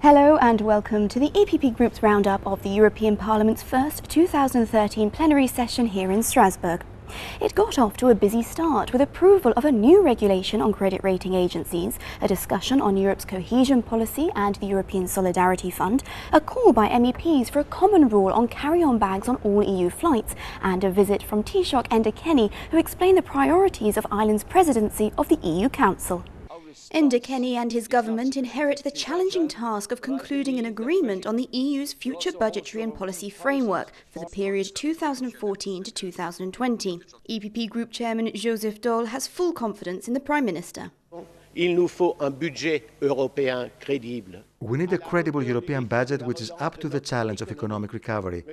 Hello and welcome to the EPP Group's roundup of the European Parliament's first 2013 plenary session here in Strasbourg. It got off to a busy start with approval of a new regulation on credit rating agencies, a discussion on Europe's cohesion policy and the European Solidarity Fund, a call by MEPs for a common rule on carry-on bags on all EU flights, and a visit from Taoiseach Enda Kenny, who explained the priorities of Ireland's presidency of the EU Council. Enda Kenny and his government inherit the challenging task of concluding an agreement on the EU's future budgetary and policy framework for the period 2014 to 2020. EPP Group Chairman Joseph Daul has full confidence in the Prime Minister. Il nous faut un budget européen crédible. We need a credible European budget which is up to the challenge of economic recovery.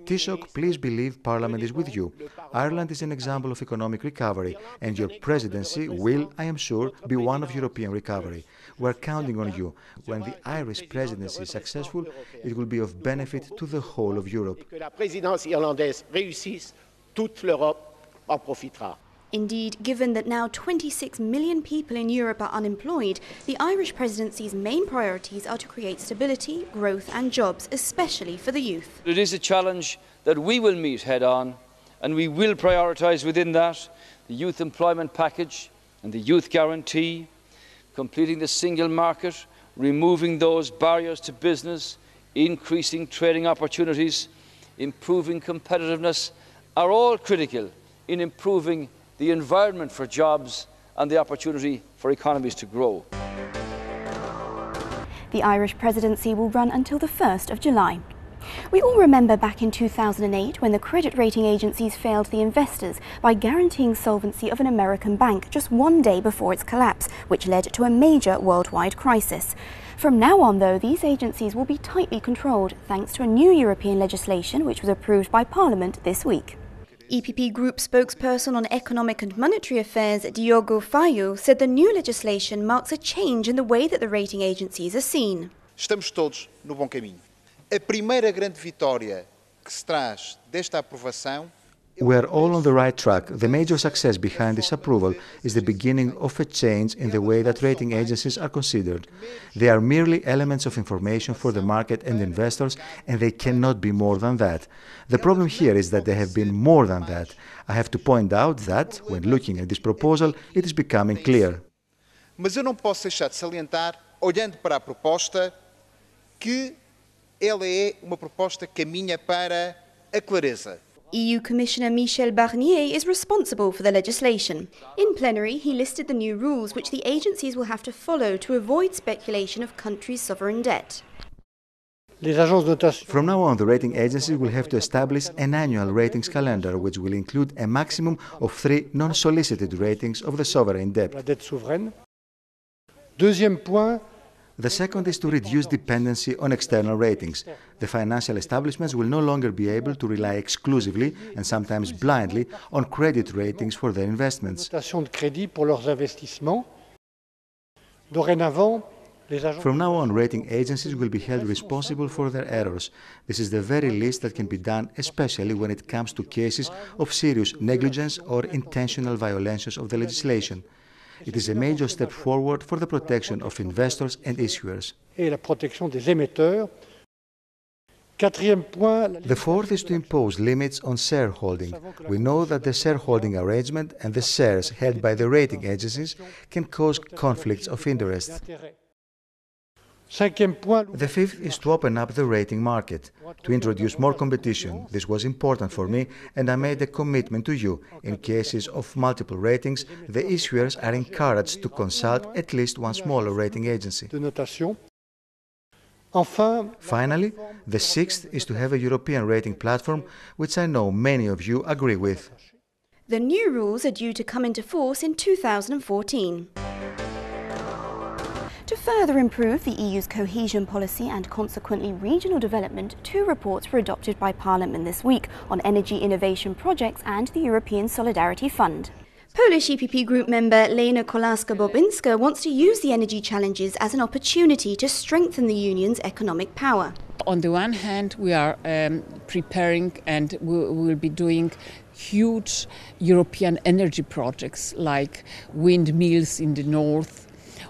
Taoiseach, please believe Parliament is with you. Ireland is an example of economic recovery, and your presidency will, I am sure, be one of European recovery. We are counting on you. When the Irish Presidency is successful, it will be of benefit to the whole of Europe. Que la présidence irlandaise réussisse, toute l'Europe en profitera. Indeed, given that now 26 million people in Europe are unemployed, the Irish presidency's main priorities are to create stability, growth and jobs, especially for the youth. It is a challenge that we will meet head-on, and we will prioritise within that the youth employment package and the youth guarantee, completing the single market, removing those barriers to business, increasing trading opportunities, improving competitiveness, are all critical in improving the environment for jobs and the opportunity for economies to grow. The Irish presidency will run until the 1st of July. We all remember back in 2008 when the credit rating agencies failed the investors by guaranteeing solvency of an American bank just one day before its collapse, which led to a major worldwide crisis. From now on, though, these agencies will be tightly controlled thanks to a new European legislation which was approved by Parliament this week. EPP Group spokesperson on economic and monetary affairs Diogo Feio said the new legislation marks a change in the way that the rating agencies are seen. Estamos todos no bom caminho. A primeira grande vitória que se traz desta aprovação. We are all on the right track. The major success behind this approval is the beginning of a change in the way that rating agencies are considered. They are merely elements of information for the market and investors, and they cannot be more than that. The problem here is that they have been more than that. I have to point out that, when looking at this proposal, it is becoming clear. Mas eu não posso deixar de salientar, olhando para a proposta, que ela é uma proposta que caminha para a clareza. EU Commissioner Michel Barnier is responsible for the legislation. In plenary, he listed the new rules which the agencies will have to follow to avoid speculation of countries' sovereign debt. From now on, the rating agencies will have to establish an annual ratings calendar which will include a maximum of 3 non-solicited ratings of the sovereign debt. The second is to reduce dependency on external ratings. The financial establishments will no longer be able to rely exclusively and sometimes blindly on credit ratings for their investments. From now on, rating agencies will be held responsible for their errors. This is the very least that can be done, especially when it comes to cases of serious negligence or intentional violations of the legislation. It is a major step forward for the protection of investors and issuers. The fourth is to impose limits on shareholding. We know that the shareholding arrangement and the shares held by the rating agencies can cause conflicts of interest. The fifth is to open up the rating market, to introduce more competition. This was important for me, and I made a commitment to you. In cases of multiple ratings, the issuers are encouraged to consult at least one smaller rating agency. Finally, the sixth is to have a European rating platform, which I know many of you agree with. The new rules are due to come into force in 2014. To further improve the EU's cohesion policy and consequently regional development, 2 reports were adopted by Parliament this week on energy innovation projects and the European Solidarity Fund. Polish EPP Group member Lena Kolarska-Bobinska wants to use the energy challenges as an opportunity to strengthen the Union's economic power. On the one hand, we are preparing and we will be doing huge European energy projects like windmills in the north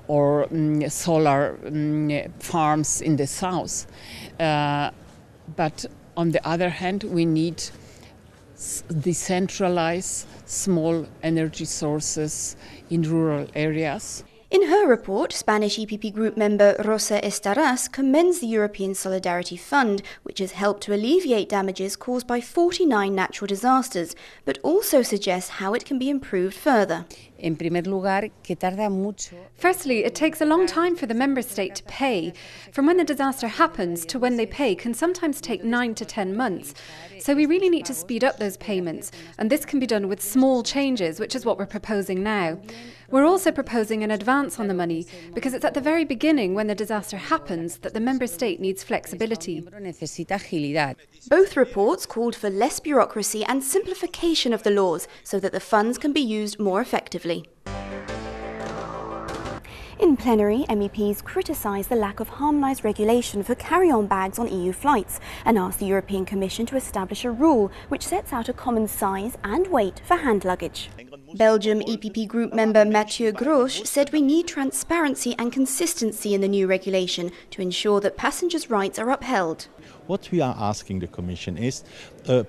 or solar farms in the south. But on the other hand, we need decentralized small energy sources in rural areas. In her report, Spanish EPP Group member Rosa Estaras commends the European Solidarity Fund, which has helped to alleviate damages caused by 49 natural disasters, but also suggests how it can be improved further. Firstly, it takes a long time for the member state to pay. From when the disaster happens to when they pay can sometimes take 9 to 10 months. So we really need to speed up those payments, and this can be done with small changes, which is what we're proposing now. We're also proposing an advance on the money, because it's at the very beginning when the disaster happens that the member state needs flexibility. Both reports called for less bureaucracy and simplification of the laws so that the funds can be used more effectively. In plenary, MEPs criticised the lack of harmonised regulation for carry-on bags on EU flights and asked the European Commission to establish a rule which sets out a common size and weight for hand luggage. Belgium EPP Group member Mathieu Grosch said we need transparency and consistency in the new regulation to ensure that passengers' rights are upheld. What we are asking the Commission is,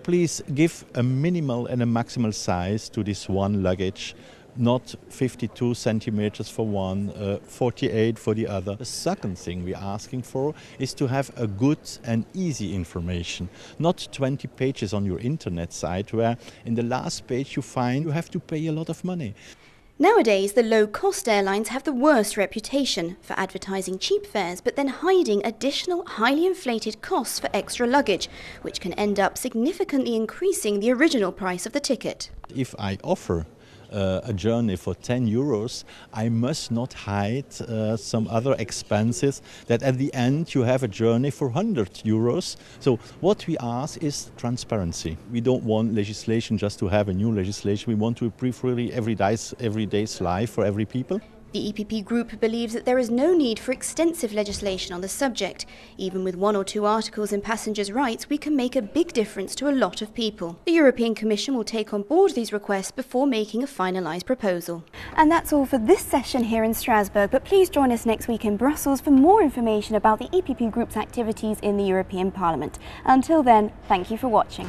please give a minimal and a maximal size to this one luggage, not 52 centimeters for one, 48 for the other. The second thing we're asking for is to have a good and easy information, not 20 pages on your internet site where in the last page you find you have to pay a lot of money. Nowadays, the low-cost airlines have the worst reputation for advertising cheap fares but then hiding additional highly inflated costs for extra luggage, which can end up significantly increasing the original price of the ticket. If I offer a journey for 10 euros, I must not hide some other expenses that at the end you have a journey for 100 euros. So what we ask is transparency. We don't want legislation just to have a new legislation. We want to improve really every day's life for every people. The EPP Group believes that there is no need for extensive legislation on the subject. Even with 1 or 2 articles in passengers' rights, we can make a big difference to a lot of people. The European Commission will take on board these requests before making a finalised proposal. And that's all for this session here in Strasbourg, but please join us next week in Brussels for more information about the EPP Group's activities in the European Parliament. Until then, thank you for watching.